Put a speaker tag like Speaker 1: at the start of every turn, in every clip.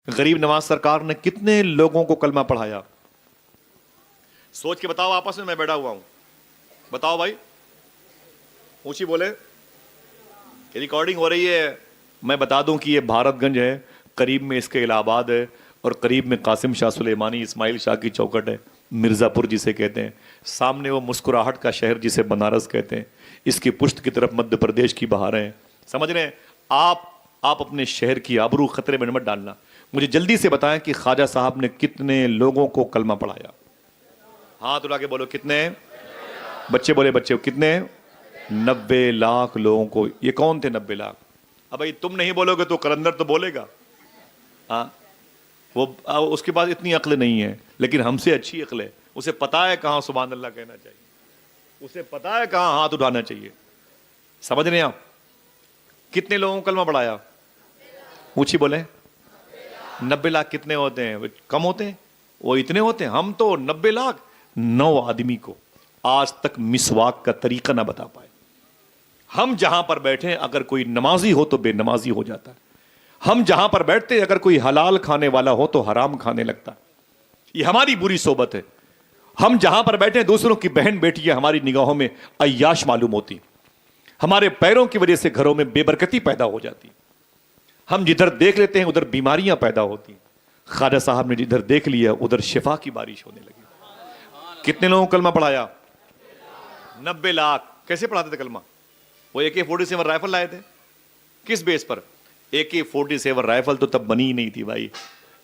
Speaker 1: غریب نواز سرکار نے کتنے لوگوں کو کلمہ پڑھایا؟ سوچ کے بتاؤ آپس میں بیٹھا ہوا ہوں، بتاؤ بھائی، اونچی بولے، ریکارڈنگ ہو رہی ہے۔ میں بتا دوں کہ یہ بھارت گنج ہے، قریب میں اس کے الہ آباد ہے، اور قریب میں قاسم شاہ سلیمانی اسماعیل شاہ کی چوکٹ ہے، مرزا پور جسے کہتے ہیں، سامنے وہ مسکراہٹ کا شہر جسے بنارس کہتے ہیں، اس کی پشت کی طرف مدھیہ پردیش کی بہاریں ہیں۔ سمجھ رہے ہیں آپ اپنے شہر کی آبرو خطرے میں مت ڈالنا۔ مجھے جلدی سے بتائیں کہ خواجہ صاحب نے کتنے لوگوں کو کلمہ پڑھایا؟ ہاتھ اٹھا کے بولو کتنے؟ بچے بولے، بچے کتنے؟ 90 لاکھ لوگوں کو۔ یہ کون تھے 90 لاکھ؟ اب بھائی تم نہیں بولو گے تو قلندر تو بولے گا۔ ہاں، وہ اس کے پاس اتنی عقل نہیں ہے، لیکن ہم سے اچھی عقل ہے۔ اسے پتا ہے کہاں سبحان اللہ کہنا چاہیے، اسے پتا ہے کہاں ہاتھ اٹھانا چاہیے۔ سمجھ رہے ہیں آپ؟ کتنے لوگوں کو کلمہ پڑھایا؟ اونچی بولیں۔ 90 لاکھ کتنے ہوتے ہیں؟ کم ہوتے ہیں؟ وہ اتنے ہوتے ہیں؟ ہم تو 90 لاکھ 9 آدمی کو آج تک مسواک کا طریقہ نہ بتا پائے۔ ہم جہاں پر بیٹھے اگر کوئی نمازی ہو تو بے نمازی ہو جاتا ہے، ہم جہاں پر بیٹھتے اگر کوئی حلال کھانے والا ہو تو حرام کھانے لگتا ہے۔ یہ ہماری بری صحبت ہے۔ ہم جہاں پر بیٹھے دوسروں کی بہن بیٹیاں ہماری نگاہوں میں عیاش معلوم ہوتی، ہمارے پیروں کی وجہ سے گھروں میں بے برکتی پیدا ہو جاتی، ہم جدھر دیکھ لیتے ہیں ادھر بیماریاں پیدا ہوتی۔ خواجہ صاحب نے جدھر دیکھ لیا ادھر شفا کی بارش ہونے لگی۔ کتنے لوگوں کو کلمہ پڑھایا؟ 90 لاکھ۔ کیسے پڑھاتے تھے کلمہ؟ وہ AK-47 رائفل لائے تھے، کس بیس پر؟ AK-47 رائفل تو تب بنی ہی نہیں تھی بھائی،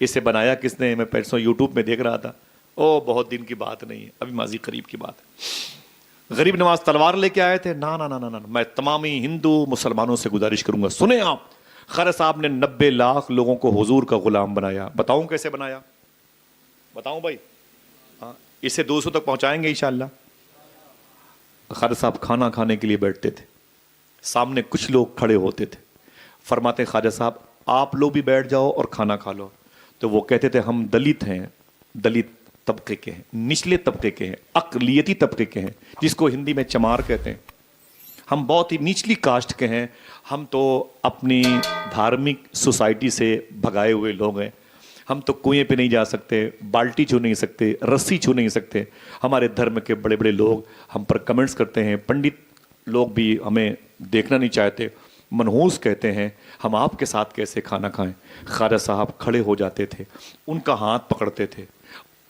Speaker 1: اسے بنایا کس نے؟ میں پرسوں یوٹیوب میں دیکھ رہا تھا، بہت دن کی بات نہیں ہے، ابھی ماضی قریب کی بات ہے۔ غریب نواز تلوار لے کے آئے تھے؟ نا، میں تمامی ہندو مسلمانوں سے گزارش کروں گا، سنیں آپ، خواجہ صاحب نے 90 لاکھ لوگوں کو حضور کا غلام بنایا۔ بتاؤں کیسے بنایا؟ بتاؤں بھائی؟ ہاں، اسے دوسروں تک پہنچائیں گے انشاءاللہ۔ خواجہ صاحب کھانا کھانے کے لیے بیٹھتے تھے، سامنے کچھ لوگ کھڑے ہوتے تھے، فرماتے خواجہ صاحب آپ لوگ بھی بیٹھ جاؤ اور کھانا کھا لو۔ تو وہ کہتے تھے ہم دلت ہیں، دلت طبقے کے ہیں، نچلے طبقے کے ہیں، اقلیتی طبقے کے ہیں، جس کو ہندی میں چمار کہتے ہیں، ہم بہت ہی نچلی کاسٹ کے ہیں، ہم تو اپنی دھارمک سوسائٹی سے بھگائے ہوئے لوگ ہیں، ہم تو کنویں پہ نہیں جا سکتے، بالٹی چھو نہیں سکتے، رسی چھو نہیں سکتے۔ ہمارے دھرم کے بڑے بڑے لوگ ہم پر کمنٹس کرتے ہیں، پنڈت لوگ بھی ہمیں دیکھنا نہیں چاہتے، منحوس کہتے ہیں، ہم آپ کے ساتھ کیسے کھانا کھائیں؟ خواجہ صاحب کھڑے ہو جاتے تھے، ان کا ہاتھ پکڑتے تھے،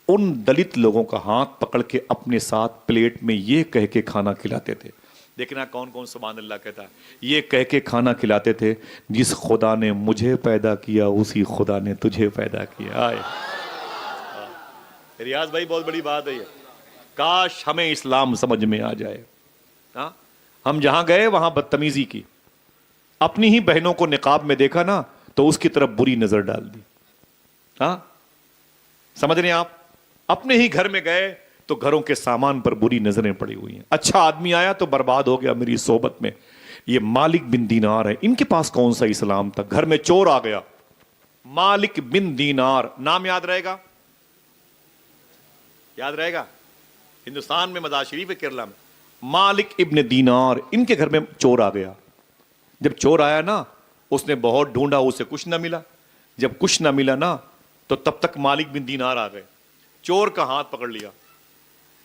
Speaker 1: ان دلت لوگوں کا ہاتھ پکڑ کے اپنے ساتھ پلیٹ میں یہ کہہ کے کھانا کھلاتے تھے۔ دیکھنا کون کون سبحان اللہ کہتا ہے، یہ کہہ کے کھانا کھلاتے تھے، جس خدا نے مجھے پیدا کیا اسی خدا نے تجھے پیدا کیا۔ آئے ریاض بھائی، بہت بڑی بات ہے یہ، کاش ہمیں اسلام سمجھ میں آ جائے۔ ہاں، ہم جہاں گئے وہاں بدتمیزی کی، اپنی ہی بہنوں کو نقاب میں دیکھا نا تو اس کی طرف بری نظر ڈال دی۔ ہاں، سمجھ رہے ہیں آپ؟ اپنے ہی گھر میں گئے تو گھروں کے سامان پر بری نظریں پڑی ہوئی ہیں۔ اچھا آدمی آیا تو برباد ہو گیا میری صحبت میں۔ یہ مالک بن دینار ہے، ان کے پاس کون سا اسلام تھا؟ گھر میں چور آ گیا، مالک بن دینار، نام یاد رہے گا؟ یاد رہے گا؟ ہندوستان میں مزار شریف ہے، کیرلا میں، مالک ابن دینار، ان کے گھر میں چور آ گیا۔ جب چور آیا نا، اس نے بہت ڈھونڈا، اسے کچھ نہ ملا۔ جب کچھ نہ ملا نا تو تب تک مالک بن دینار آ گئے، چور کا ہاتھ پکڑ لیا۔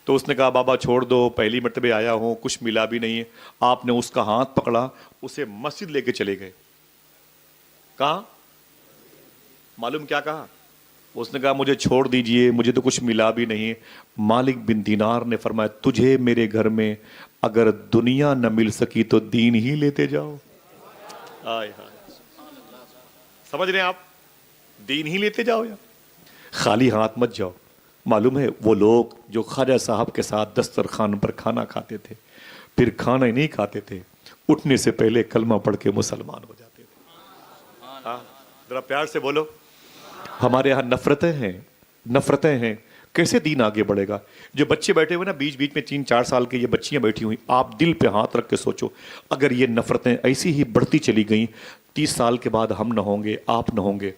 Speaker 1: تو اس نے کہا بابا چھوڑ دو، پہلی مرتبہ آیا ہوں، کچھ ملا بھی نہیں ہے۔ آپ نے اس کا ہاتھ پکڑا، اسے مسجد لے کے چلے گئے۔ کہاں؟ معلوم کیا کہا؟ اس نے کہا مجھے چھوڑ دیجئے، مجھے تو کچھ ملا بھی نہیں۔ مالک بن دینار نے فرمایا تجھے میرے گھر میں اگر دنیا نہ مل سکی تو دین ہی لیتے جاؤ۔ آئے ہائے، سمجھ رہے ہیں آپ؟ دین ہی لیتے جاؤ، یا خالی ہاتھ مت جاؤ۔ معلوم ہے وہ لوگ جو خواجہ صاحب کے ساتھ دسترخوان پر کھانا کھاتے تھے، پھر کھانا ہی نہیں کھاتے تھے، اٹھنے سے پہلے کلمہ پڑھ کے مسلمان ہو جاتے تھے۔ ہاں، ذرا پیار سے بولو۔ ہمارے یہاں نفرتیں ہیں، کیسے دین آگے بڑھے گا؟ جو بچے بیٹھے ہوئے نا بیچ بیچ میں 3-4 سال کے، یہ بچیاں بیٹھی ہوئی، آپ دل پہ ہاتھ رکھ کے سوچو، اگر یہ نفرتیں ایسی ہی بڑھتی چلی گئیں، 30 سال کے بعد ہم نہ ہوں گے، آپ نہ ہوں گے،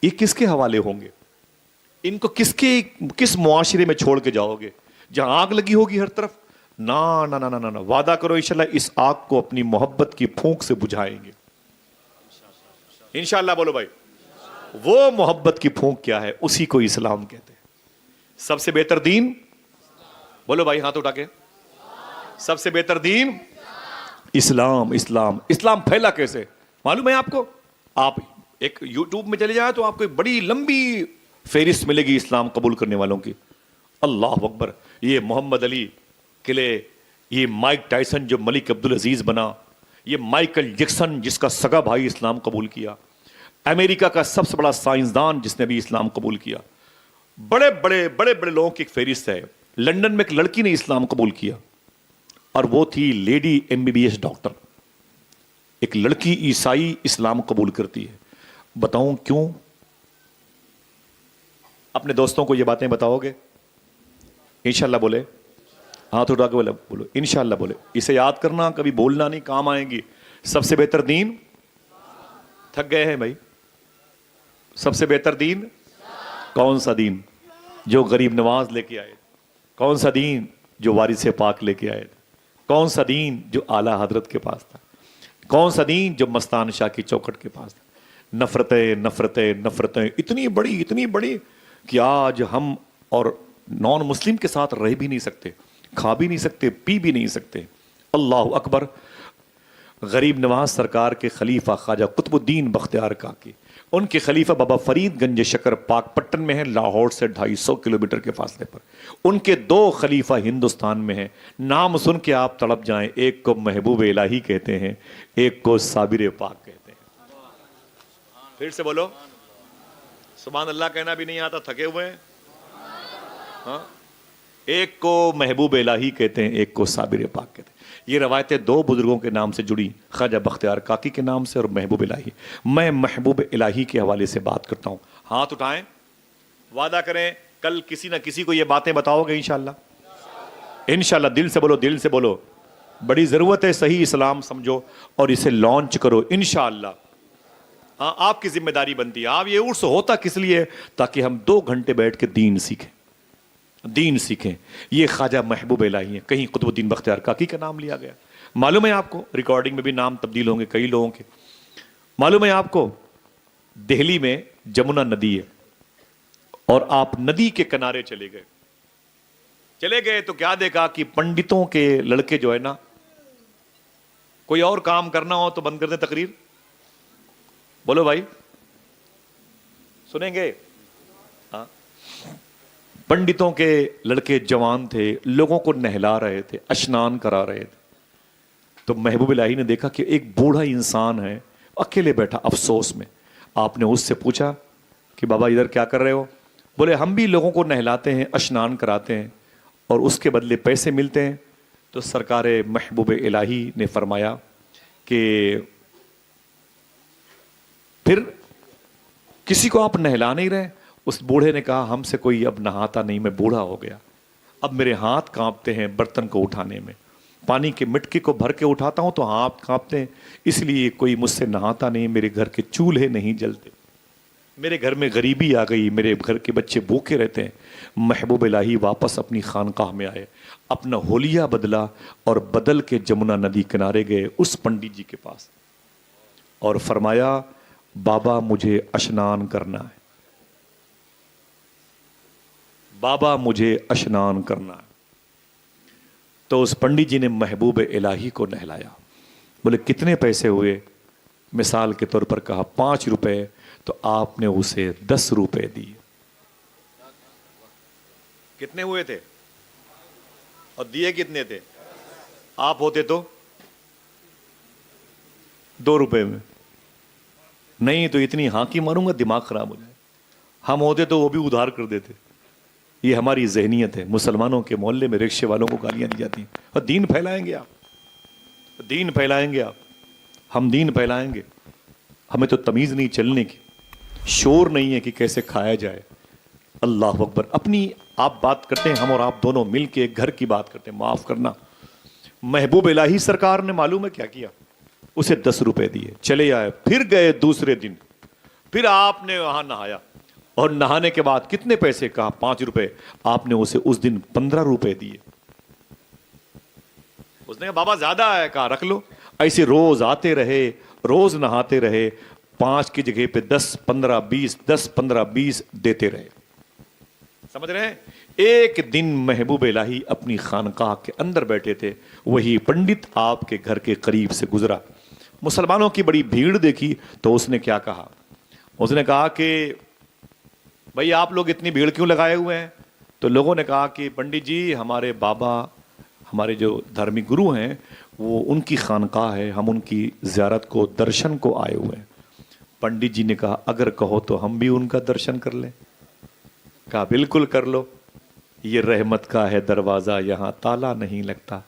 Speaker 1: یہ کس کے حوالے ہوں گے؟ ان کو کس معاشرے میں چھوڑ کے جاؤ گے جہاں آگ لگی ہوگی ہر طرف؟ نہ، وعدہ کرو انشاءاللہ اس آگ کو اپنی محبت کی پھونک سے بجھائیں گے انشاءاللہ۔ بولو بھائی، وہ محبت کی پھونک کیا ہے؟ اسی کو اسلام کہتے ہیں. سب سے بہتر دین، بولو بھائی ہاتھ اٹھا کے، سب سے بہتر دین اسلام. اسلام اسلام پھیلا کیسے معلوم ہے آپ کو؟ آپ ایک یوٹیوب میں چلے جائیں تو آپ کو ایک بڑی لمبی فہرست ملے گی اسلام قبول کرنے والوں کی. اللہ اکبر. یہ محمد علی قلعے، یہ مائک ٹائسن جو ملک عبدالعزیز بنا، یہ مائیکل جیکسن جس کا سگا بھائی اسلام قبول کیا، امریکہ کا سب سے بڑا سائنسدان جس نے بھی اسلام قبول کیا، بڑے بڑے بڑے بڑے لوگوں کی ایک فہرست ہے. لندن میں ایک لڑکی نے اسلام قبول کیا اور وہ تھی لیڈی MBBS ڈاکٹر. ایک لڑکی عیسائی اسلام قبول کرتی ہے. بتاؤں کیوں؟ اپنے دوستوں کو یہ باتیں بتاؤ گے؟ انشاءاللہ بولے، ہاتھ اٹھا کے بولو انشاءاللہ بولے. اسے یاد کرنا، کبھی بولنا نہیں، کام آئیں گی. سب سے بہتر دین، تھک گئے ہیں بھائی؟ سب سے بہتر دین کون سا دین؟ جو غریب نواز لے کے آئے. کون سا دین؟ جو وارث پاک لے کے آئے. کون سا دین؟ جو اعلیٰ حضرت کے پاس تھا. کون سا دین؟ جو مستان شاہ کی چوکھٹ کے پاس تھا. نفرتیں نفرتیں نفرتیں اتنی بڑی کہ آج ہم اور نان مسلم کے ساتھ رہ بھی نہیں سکتے، کھا بھی نہیں سکتے، پی بھی نہیں سکتے. اللہ اکبر. غریب نواز سرکار کے خلیفہ خواجہ قطب الدین بختیار کاکی، ان کے خلیفہ بابا فرید گنج شکر پاک پٹن میں ہیں، لاہور سے 250 کلومیٹر کے فاصلے پر. ان کے 2 خلیفہ ہندوستان میں ہیں. نام سن کے آپ تڑپ جائیں. ایک کو محبوب الہی کہتے ہیں، ایک کو صابر پاک کہتے ہیں. پھر سے بولو سبحان اللہ. کہنا بھی نہیں آتا، تھکے ہوئے ہیں. ہاں، ایک کو محبوب الہی کہتے ہیں، ایک کو صابر پاک کہتے ہیں. یہ روایتیں 2 بزرگوں کے نام سے جڑی، خواجہ بختیار کاکی کے نام سے اور محبوب الہی. میں محبوب الہی کے حوالے سے بات کرتا ہوں. ہاتھ اٹھائیں، وعدہ کریں کل کسی نہ کسی کو یہ باتیں بتاؤ گے انشاءاللہ. انشاءاللہ. دل سے بولو، دل سے بولو. بڑی ضرورت ہے، صحیح اسلام سمجھو اور اسے لانچ کرو انشاءاللہ. ہاں، آپ کی ذمہ داری بنتی ہے. آپ یہ عرس ہوتا کس لیے؟ تاکہ ہم 2 گھنٹے بیٹھ کے دین سیکھیں، دین سیکھیں. یہ خواجہ محبوب الہی ہیں. کہیں قطب الدین بختیار کاکی کا نام لیا گیا. معلوم ہے آپ کو ریکارڈنگ میں بھی نام تبدیل ہوں گے کئی لوگوں کے. معلوم ہے آپ کو دہلی میں جمنا ندی ہے اور آپ ندی کے کنارے چلے گئے تو کیا دیکھا کہ پنڈتوں کے لڑکے جو ہے نا، کوئی اور کام کرنا ہو تو بند کر دیں تقریر. بولو بھائی سنیں گے؟ ہاں، پنڈتوں کے لڑکے جوان تھے، لوگوں کو نہلا رہے تھے، اشنان کرا رہے تھے. تو محبوب الہی نے دیکھا کہ ایک بوڑھا انسان ہے اکیلے بیٹھا افسوس میں. آپ نے اس سے پوچھا کہ بابا ادھر کیا کر رہے ہو؟ بولے ہم بھی لوگوں کو نہلاتے ہیں، اشنان کراتے ہیں اور اس کے بدلے پیسے ملتے ہیں. تو سرکار محبوب الہی نے فرمایا کہ پھر کسی کو آپ نہلا نہیں رہے؟ اس بوڑھے نے کہا ہم سے کوئی اب نہاتا نہیں، میں بوڑھا ہو گیا، اب میرے ہاتھ کانپتے ہیں برتن کو اٹھانے میں. پانی کے مٹکی کو بھر کے اٹھاتا ہوں تو ہاتھ کانپتے ہیں، اس لیے کوئی مجھ سے نہاتا نہیں. میرے گھر کے چولہے نہیں جلتے، میرے گھر میں غریبی آ گئی، میرے گھر کے بچے بھوکے رہتے ہیں. محبوب الہی واپس اپنی خانقاہ میں آئے، اپنا حلیہ بدلا اور بدل کے جمنا ندی کنارے گئے اس پنڈت جی کے پاس اور فرمایا بابا مجھے اشنان کرنا ہے، بابا مجھے اشنان کرنا ہے. تو اس پنڈت جی نے محبوب الہی کو نہلایا. بولے کتنے پیسے ہوئے؟ مثال کے طور پر کہا 5 روپے. تو آپ نے اسے 10 روپے دیے. کتنے ہوئے تھے اور دیے کتنے تھے؟ آپ ہوتے تو 2 روپے میں، نہیں تو اتنی ہانکی ماروں گا دماغ خراب ہو جائے. ہم ہوتے تو وہ بھی ادھار کر دیتے. یہ ہماری ذہنیت ہے. مسلمانوں کے محلے میں رکشے والوں کو گالیاں دی جاتی ہیں. اور دین پھیلائیں گے آپ، دین پھیلائیں گے آپ. ہم دین پھیلائیں گے. ہمیں تو تمیز نہیں چلنے کی، شور نہیں ہے کہ کیسے کھایا جائے. اللہ اکبر. اپنی آپ بات کرتے ہیں، ہم اور آپ دونوں مل کے گھر کی بات کرتے ہیں. معاف کرنا. محبوب الہی سرکار نے معلوم ہے کیا کیا؟ اسے 10 روپے دیے، چلے آئے. پھر گئے دوسرے دن، پھر آپ نے وہاں نہایا اور نہانے کے بعد کتنے پیسے؟ کہا 5 روپے. آپ نے اسے اس دن 15 روپے دیے. اس نے کہا بابا زیادہ ہے. کہا رکھ لو. ایسے روز آتے رہے، روز نہاتے رہے. 5 کی جگہ پہ 10 15 20 10 15 20 دیتے رہے. سمجھ رہے ہیں؟ ایک دن محبوب الہی اپنی خانقاہ کے اندر بیٹھے تھے, وہی پنڈت آپ کے گھر کے قریب سے گزرا. مسلمانوں کی بڑی بھیڑ دیکھی تو اس نے کیا کہا؟ اس نے کہا کہ بھائی آپ لوگ اتنی بھیڑ کیوں لگائے ہوئے ہیں؟ تو لوگوں نے کہا کہ پنڈت جی ہمارے بابا, ہمارے جو دھارمک گرو ہیں, وہ ان کی خانقاہ ہے, ہم ان کی زیارت کو درشن کو آئے ہوئے ہیں. پنڈت جی نے کہا اگر کہو تو ہم بھی ان کا درشن کر لیں. کہا بالکل کر لو, یہ رحمت کا ہے دروازہ, یہاں تالا نہیں لگتا,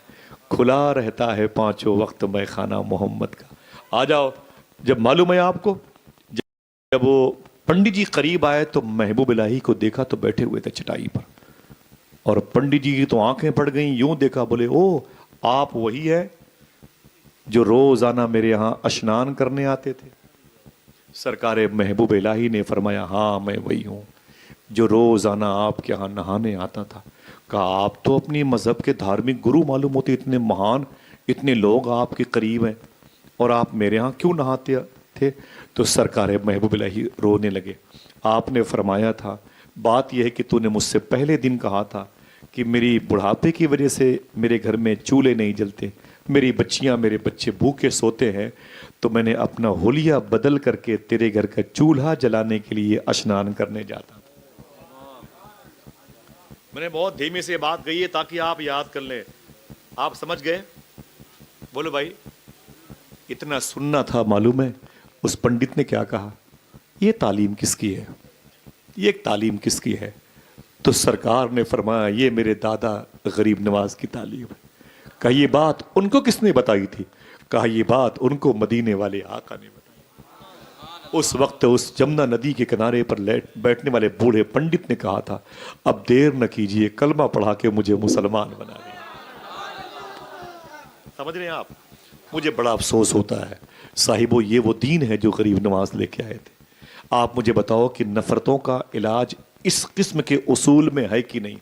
Speaker 1: کھلا رہتا ہے 5 وقت میں خانہ محمد کا. آ جاؤ. جب معلوم ہے آپ کو, جب وہ پنڈت جی قریب آئے تو محبوب الہی کو دیکھا تو بیٹھے ہوئے تھے چٹائی پر, اور پنڈت جی کی تو آنکھیں پڑ گئیں. یوں دیکھا, بولے او آپ وہی ہے جو روزانہ میرے یہاں اشنان کرنے آتے تھے؟ سرکار محبوب الہی نے فرمایا ہاں میں وہی ہوں جو روزانہ آپ کے یہاں نہانے آتا تھا. کہا آپ تو اپنی مذہب کے دھارمک گرو معلوم ہوتے, اتنے مہان, اتنے لوگ آپ کے قریب ہیں, اور آپ میرے ہاں کیوں نہاتے تھے؟ تو سرکار محبوب الہی رونے لگے. آپ نے فرمایا تھا بات یہ ہے کہ تو نے مجھ سے پہلے دن کہا تھا کہ میری بڑھاپے کی وجہ سے میرے گھر میں چولہے نہیں جلتے, میری بچیاں میرے بچے بھوکے سوتے ہیں, تو میں نے اپنا حلیہ بدل کر کے تیرے گھر کا چولہا جلانے کے لیے اشنان کرنے جاتا تھا. میں نے بہت دھیمی سے بات کہی ہے تاکہ آپ یاد کر لیں. آپ سمجھ گئے؟ بولو بھائی. اتنا سننا تھا. معلوم ہے اس پنڈت نے کیا کہا؟ یہ تعلیم کس کی ہے؟ یہ ایک تعلیم کس کی ہے؟ تو سرکار نے فرمایا یہ میرے دادا غریب نواز کی تعلیم ہے. کہا یہ بات ان کو کس نے بتائی تھی؟ کہا یہ بات ان کو مدینے والے آقا نے بتائی. اس وقت اس جمنا ندی کے کنارے پر بیٹھنے والے بوڑھے پنڈت نے کہا تھا اب دیر نہ کیجئے, کلمہ پڑھا کے مجھے مسلمان بنا دیں. سمجھ رہے ہیں آپ؟ مجھے بڑا افسوس ہوتا ہے صاحبو, یہ وہ دین ہے جو غریب نواز لے کے آئے تھے. آپ مجھے بتاؤ کہ نفرتوں کا علاج اس قسم کے اصول میں ہے کہ نہیں؟